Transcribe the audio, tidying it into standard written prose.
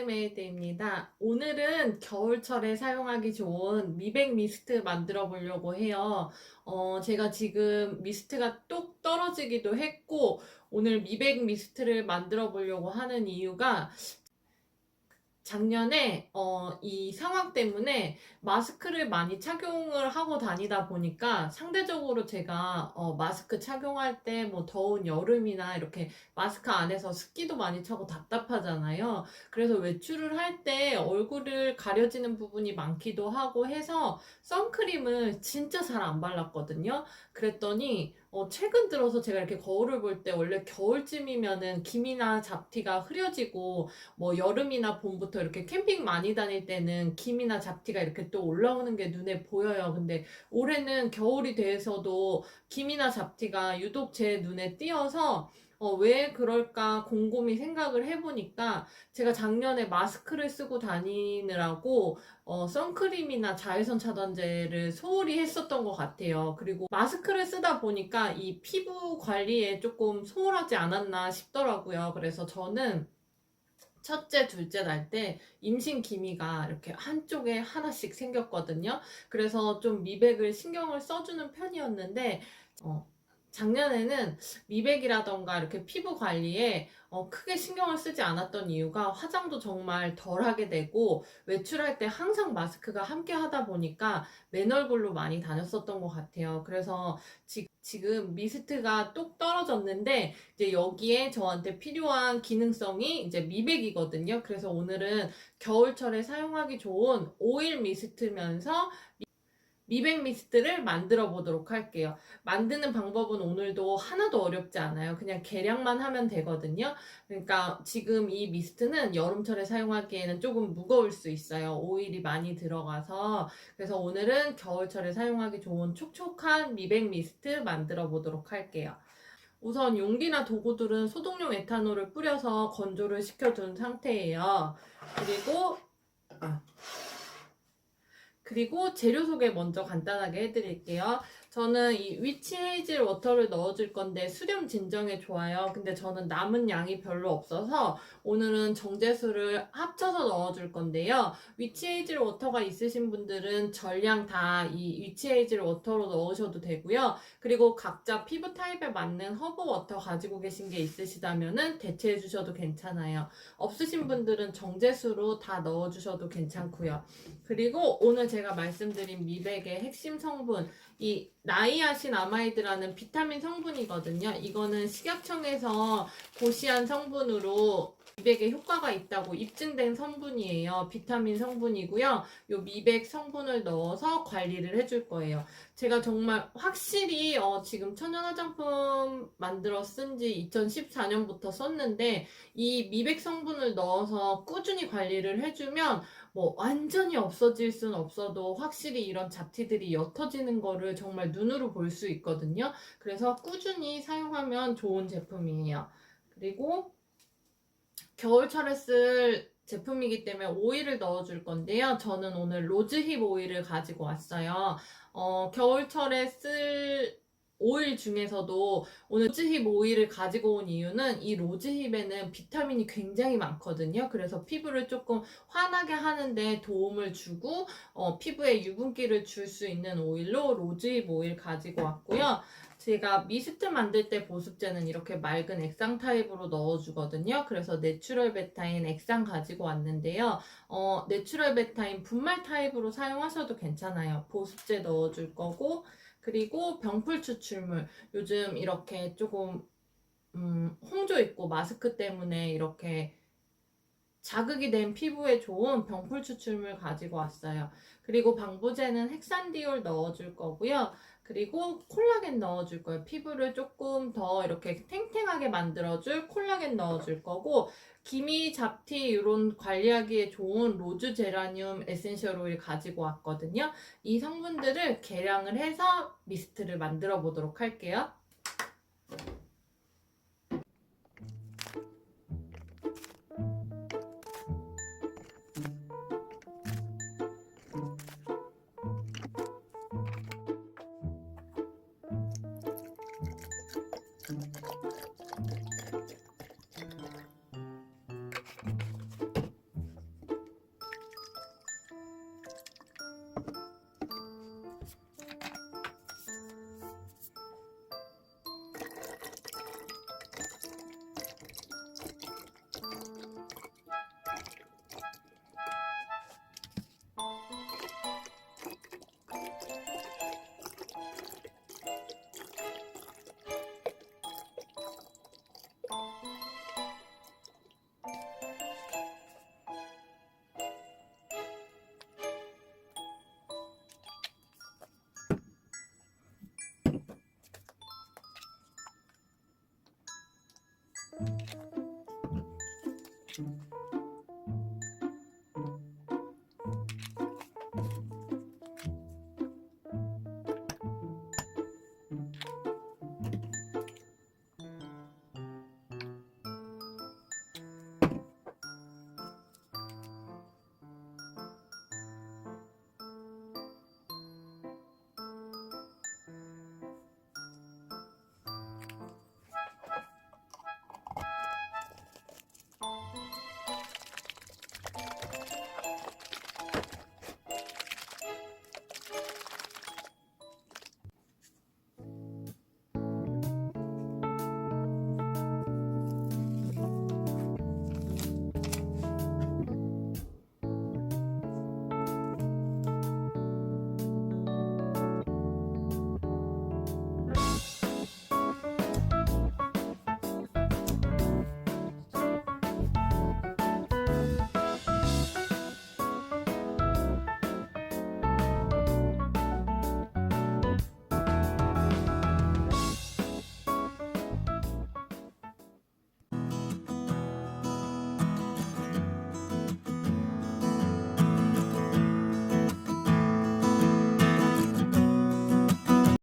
핸드메이드입니다. 오늘은 겨울철에 사용하기 좋은 미백 미스트 만들어 보려고 해요. 제가 지금 미스트가 뚝 떨어지기도 했고, 오늘 미백 미스트를 만들어 보려고 하는 이유가 작년에 이 상황 때문에 마스크를 많이 착용을 하고 다니다 보니까 상대적으로 제가 마스크 착용할 때 뭐 더운 여름이나 이렇게 마스크 안에서 습기도 많이 차고 답답하잖아요. 그래서 외출을 할 때 얼굴을 가려지는 부분이 많기도 하고 해서 선크림을 진짜 잘 안 발랐거든요. 그랬더니 최근 들어서 제가 이렇게 거울을 볼 때 원래 겨울쯤이면은 김이나 잡티가 흐려지고 뭐 여름이나 봄부터 이렇게 캠핑 많이 다닐 때는 김이나 잡티가 이렇게 또 올라오는 게 눈에 보여요. 근데 올해는 겨울이 돼서도 김이나 잡티가 유독 제 눈에 띄어서 왜 그럴까 곰곰이 생각을 해보니까 제가 작년에 마스크를 쓰고 다니느라고 선크림이나 자외선 차단제를 소홀히 했었던 것 같아요. 그리고 마스크를 쓰다 보니까 이 피부 관리에 조금 소홀하지 않았나 싶더라고요. 그래서 저는 첫째, 둘째 날 때 임신 기미가 이렇게 한쪽에 하나씩 생겼거든요. 그래서 좀 미백을 신경을 써주는 편이었는데, 어, 작년에는 미백이라던가 이렇게 피부 관리에 크게 신경을 쓰지 않았던 이유가 화장도 정말 덜 하게 되고 외출할 때 항상 마스크가 함께 하다 보니까 맨 얼굴로 많이 다녔었던 것 같아요. 그래서 지금 미스트가 뚝 떨어졌는데 이제 여기에 저한테 필요한 기능성이 이제 미백이거든요. 그래서 오늘은 겨울철에 사용하기 좋은 오일 미스트면서 미백 미스트를 만들어 보도록 할게요. 만드는 방법은 오늘도 하나도 어렵지 않아요. 그냥 계량만 하면 되거든요. 그러니까 지금 이 미스트는 여름철에 사용하기에는 조금 무거울 수 있어요. 오일이 많이 들어가서. 그래서 오늘은 겨울철에 사용하기 좋은 촉촉한 미백 미스트 만들어 보도록 할게요. 우선 용기나 도구들은 소독용 에탄올을 뿌려서 건조를 시켜둔 상태예요. 그리고 그리고 재료 소개 먼저 간단하게 해드릴게요. 저는 이 위치 헤이즐 워터를 넣어줄 건데 수렴 진정에 좋아요. 근데 저는 남은 양이 별로 없어서 오늘은 정제수를 합쳐서 넣어줄 건데요. 위치 헤이즐 워터가 있으신 분들은 전량 다 이 위치 헤이즐 워터로 넣으셔도 되고요. 그리고 각자 피부 타입에 맞는 허브 워터 가지고 계신 게 있으시다면은 대체해 주셔도 괜찮아요. 없으신 분들은 정제수로 다 넣어주셔도 괜찮고요. 그리고 오늘 제가 말씀드린 미백의 핵심 성분, 이 나이아신아마이드라는 비타민 성분이거든요. 이거는 식약청에서 고시한 성분으로 미백에 효과가 있다고 입증된 성분이에요. 비타민 성분이고요. 요 미백 성분을 넣어서 관리를 해줄 거예요. 제가 정말 확실히 지금 천연 화장품 만들어 쓴 지 2014년부터 썼는데 이 미백 성분을 넣어서 꾸준히 관리를 해주면 뭐 완전히 없어질 순 없어도 확실히 이런 잡티들이 옅어지는 거를 정말 눈으로 볼 수 있거든요. 그래서 꾸준히 사용하면 좋은 제품이에요. 그리고 겨울철에 쓸 제품이기 때문에 오일을 넣어줄 건데요. 저는 오늘 로즈힙 오일을 가지고 왔어요. 겨울철에 쓸 오일 중에서도 오늘 로즈힙 오일을 가지고 온 이유는 이 로즈힙에는 비타민이 굉장히 많거든요. 그래서 피부를 조금 환하게 하는데 도움을 주고 피부에 유분기를 줄 수 있는 오일로 로즈힙 오일 가지고 왔고요. 제가 미스트 만들 때 보습제는 이렇게 맑은 액상 타입으로 넣어주거든요. 그래서 내추럴 베타인 액상 가지고 왔는데요. 내추럴 베타인 분말 타입으로 사용하셔도 괜찮아요. 보습제 넣어줄 거고, 그리고 병풀 추출물. 요즘 이렇게 조금, 홍조 있고 마스크 때문에 이렇게 자극이 된 피부에 좋은 병풀 추출물 가지고 왔어요. 그리고 방부제는 헥산디올 넣어줄 거고요. 그리고 콜라겐 넣어줄 거예요. 피부를 조금 더 이렇게 탱탱하게 만들어줄 콜라겐 넣어줄 거고, 기미, 잡티 이런 관리하기에 좋은 로즈 제라늄 에센셜 오일 가지고 왔거든요. 이 성분들을 계량을 해서 미스트를 만들어 보도록 할게요.